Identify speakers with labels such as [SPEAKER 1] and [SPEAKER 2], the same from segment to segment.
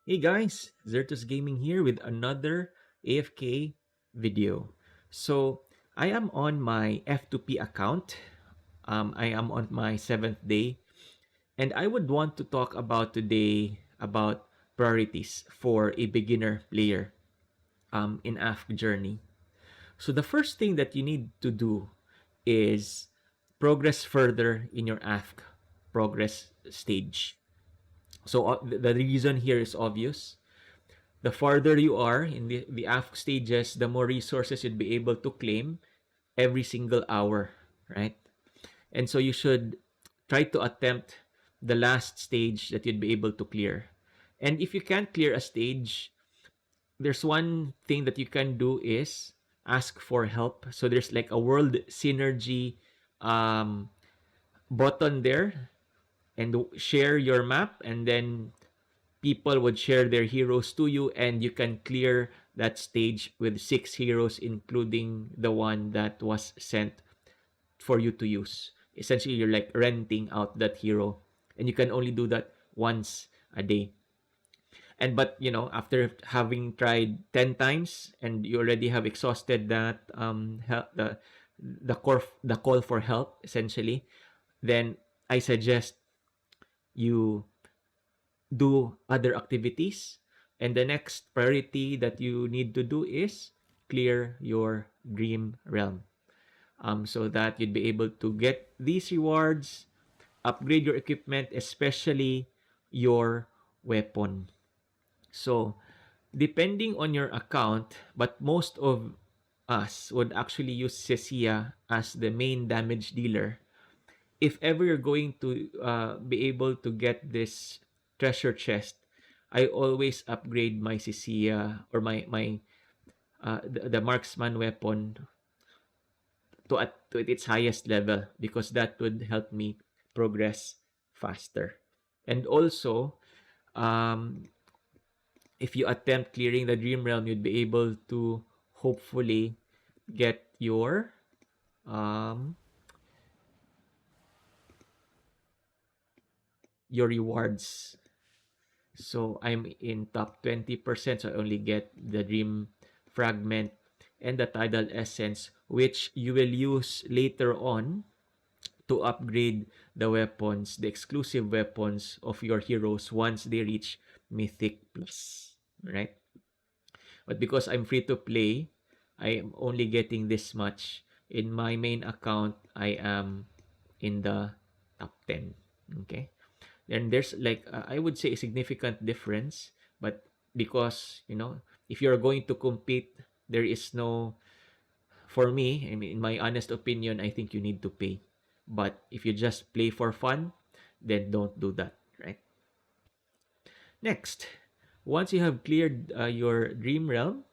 [SPEAKER 1] Hey guys, Zertus Gaming here with another AFK video. So, I am on my F2P account. I am on my 7th day, and I would want to talk about today about priorities for a beginner player in AFK journey. So, the first thing that you need to do is progress further in your AFK progress stage. So, the reason here is obvious. The farther you are in the AFK stages, the more resources you'd be able to claim every single hour, right? And so you should try to attempt the last stage that you'd be able to clear. And if you can't clear a stage, there's one thing that you can do is ask for help. So there's like a world synergy um, button there, and share your map, and then people would share their heroes to you, and you can clear that stage with 6 heroes, including the one that was sent for you to use. Essentially, you're like renting out that hero, and you can only do that once a day. And but after having tried 10 times and you already have exhausted that the call for help, essentially, then I suggest you do other activities. And the next priority that you need to do is clear your dream realm, so that you'd be able to get these rewards, upgrade your equipment, especially your weapon. So, depending on your account, but most of us would actually use Cecia as the main damage dealer. If ever you're going to be able to get this treasure chest, I always upgrade my Cecia or the marksman weapon to its highest level, because that would help me progress faster. And also, um, if you attempt clearing the dream realm, you'd be able to hopefully get um, your rewards. So I'm in top 20%, so I only get the dream fragment and the tidal essence, which you will use later on to upgrade the weapons, the exclusive weapons of your heroes once they reach Mythic Plus, right? But because I'm free to play, I am only getting this much. In my main account, I am in the top 10. Okay? Then there's like, I would say, a significant difference, but because, if you're going to compete, there is no, for me, I mean, in my honest opinion, I think you need to pay. But if you just play for fun, then don't do that, right? Next, once you have cleared your dream realm,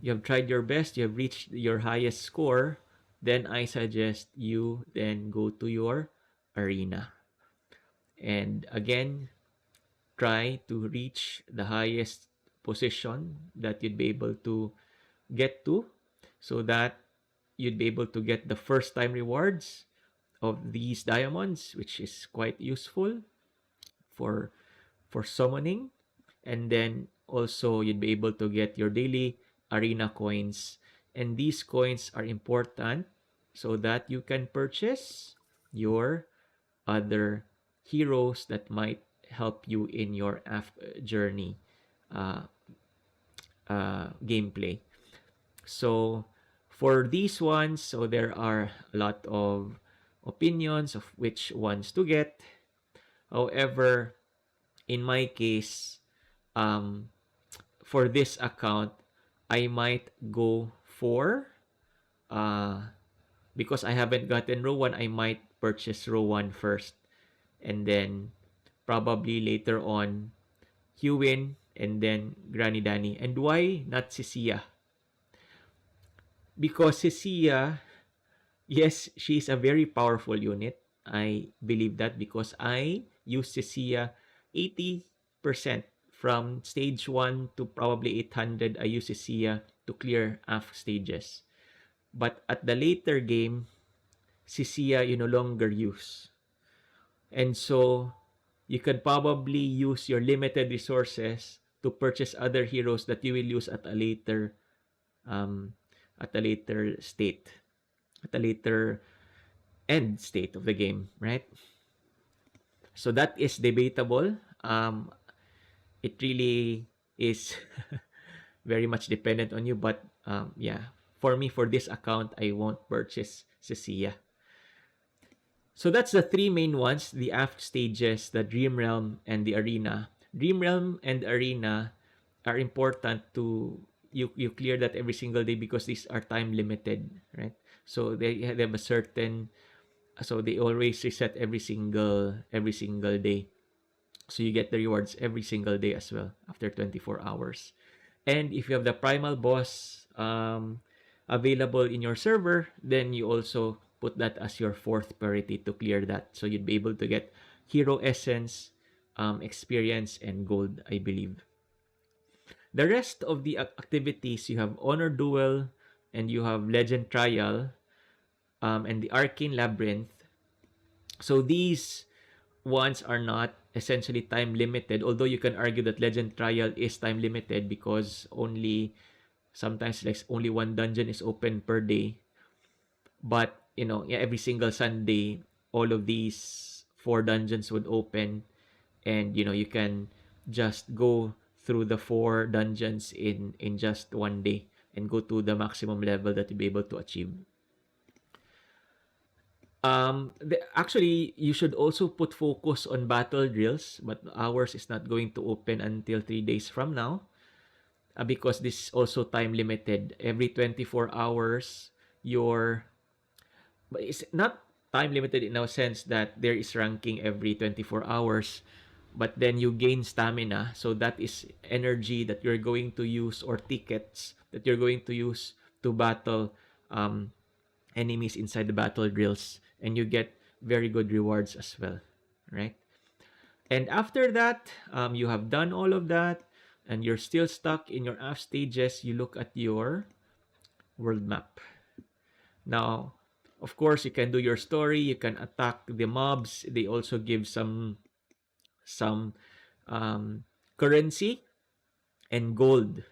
[SPEAKER 1] you have tried your best, you have reached your highest score, then I suggest you then go to your arena. And again, try to reach the highest position that you'd be able to get to, so that you'd be able to get the first time rewards of these diamonds, which is quite useful for summoning. And then also you'd be able to get your daily arena coins, and these coins are important so that you can purchase your other heroes that might help you in your journey uh, gameplay. So for these ones, so there are a lot of opinions of which ones to get. However, in my case, um, for this account, I might go for, uh, because I haven't gotten row 1, I might purchase row 1 first, and then probably later on Hewin, and then Granny Danny. And why not Cecilia? Because Cecilia, yes, she's a very powerful unit. I believe that because I use Cecilia 80% from stage 1 to probably 800. I use Cecilia to clear AF stages. But at the later game, Cecilia you no longer use. And so you can probably use your limited resources to purchase other heroes that you will use um, at a later state, at a later end state of the game, right? So that is debatable. It really is very much dependent on you, but yeah, for me, for this account, I won't purchase Cecilia. So that's the three main ones: the aft stages, the Dream Realm, and the Arena. Dream Realm and Arena are important to you clear that every single day because these are time limited, right? So they have a certain, so they always reset every single day. So you get the rewards every single day as well after 24 hours. And if you have the primal boss available in your server, then you also put that as your fourth priority to clear that. So you'd be able to get hero essence, experience, and gold, I believe. The rest of the activities, you have Honor Duel, and you have Legend Trial, and the Arcane Labyrinth. So these ones are not essentially time limited, although you can argue that Legend Trial is time limited because only sometimes like only one dungeon is open per day. But yeah, every single Sunday, all of these four dungeons would open, and you can just go through the four dungeons in just one day and go to the maximum level that you'll be able to achieve. Actually, you should also put focus on battle drills, but ours is not going to open until 3 days from now, because this is also time limited. Every 24 hours, but it's not time limited in a sense that there is ranking every 24 hours, but then you gain stamina. So that is energy that you're going to use, or tickets that you're going to use to battle um, enemies inside the battle drills, and you get very good rewards as well, right? And after that, you have done all of that, and you're still stuck in your aft stages. You look at your world map. Now, of course, you can do your story. You can attack the mobs. They also give some currency and gold.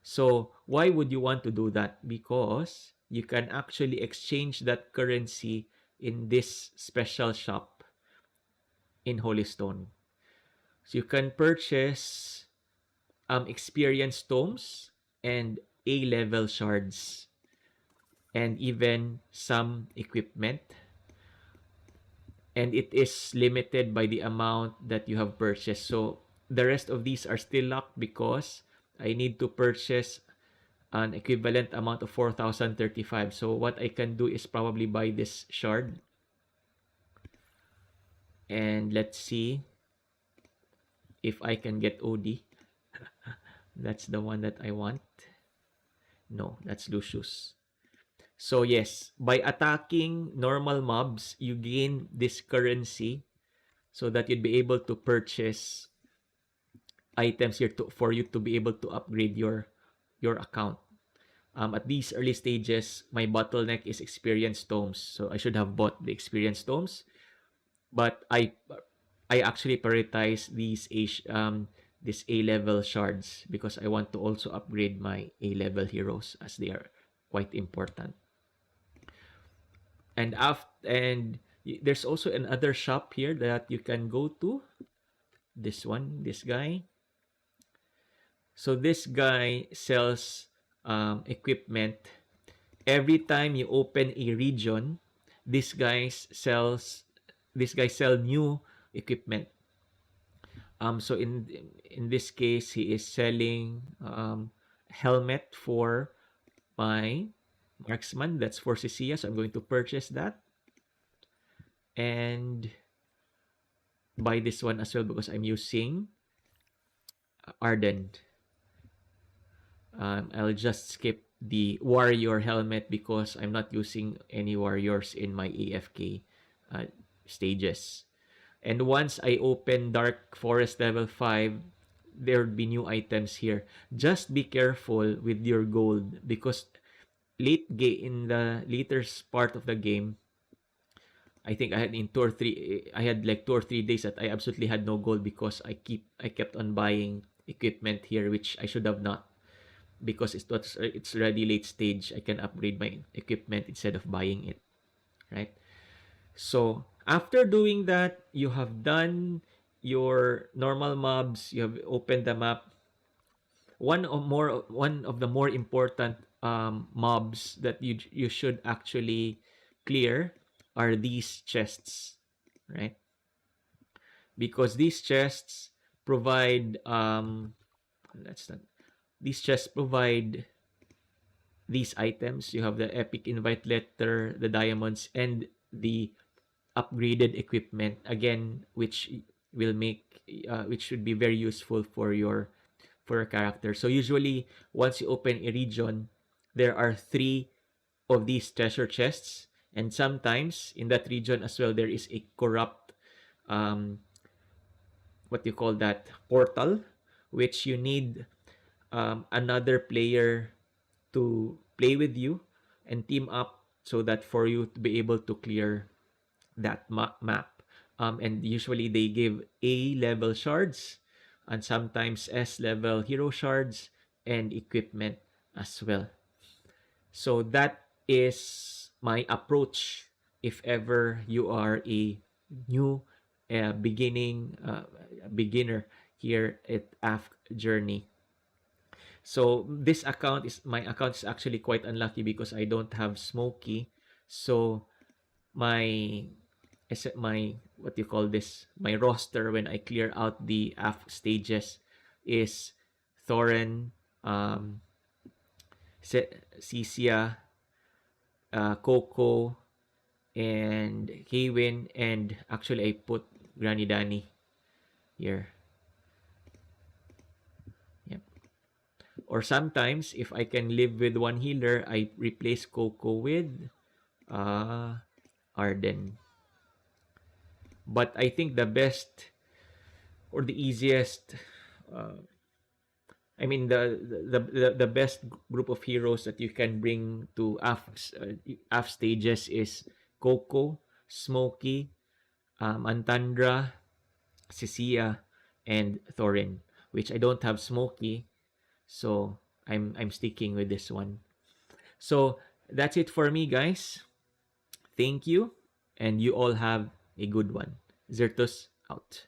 [SPEAKER 1] So why would you want to do that? Because you can actually exchange that currency in this special shop in Holystone. So you can purchase experience tomes and A-level shards, and even some equipment. And it is limited by the amount that you have purchased. So the rest of these are still locked because I need to purchase an equivalent amount of 4,035. So what I can do is probably buy this shard. And let's see if I can get OD. That's the one that I want. No, that's Lucius. So yes, by attacking normal mobs, you gain this currency so that you'd be able to purchase items here for you to be able to upgrade your account. At these early stages, my bottleneck is experience tomes, so I should have bought the experience tomes, but I actually prioritize these A-level shards because I want to also upgrade my A-level heroes as they are quite important. And there's also another shop here that you can go to. This guy. So this guy sells equipment. Every time you open a region, this guy sell new equipment. So in this case, he is selling helmet for my marksman. That's for Cecilia, so I'm going to purchase that and buy this one as well because I'm using Ardent. I'll just skip the warrior helmet because I'm not using any warriors in my AFK stages. And once I open Dark Forest level 5, there would be new items here. Just be careful with your gold because in the later part of the game, I think I had in 2 or 3 I had like 2 or 3 days that I absolutely had no gold because I kept on buying equipment here which I should have not, because it's already late stage. I can upgrade my equipment instead of buying it, right? So after doing that, you have done your normal mobs, you have opened the map. One of the more important mobs that you should actually clear are these chests, right? Because these chests provide let's not these chests provide these items. You have the epic invite letter, the diamonds, and the upgraded equipment again, which should be very useful for your character. So usually once you open a region, there are 3 of these treasure chests, and sometimes in that region as well there is a corrupt um what do you call that, portal, which you need another player to play with you and team up so that for you to be able to clear that map. And usually they give A level shards and sometimes S level hero shards and equipment as well. So that is my approach if ever you are a new beginner here at AF Journey. So this account is my account is actually quite unlucky because I don't have Smoky. So my my what do you call this, my roster when I clear out the AF stages is Thorin, Cisia, Coco, and Haywin, and actually I put Granny Dani here. Yep. Or sometimes if I can live with one healer, I replace Coco with Arden. But I think the best or the easiest uh, I mean the best group of heroes that you can bring to AF stages is Coco, Smokey, Antandra, Cecilia, and Thorin. Which I don't have Smokey, so I'm sticking with this one. So that's it for me, guys. Thank you, and you all have a good one. Zertus out.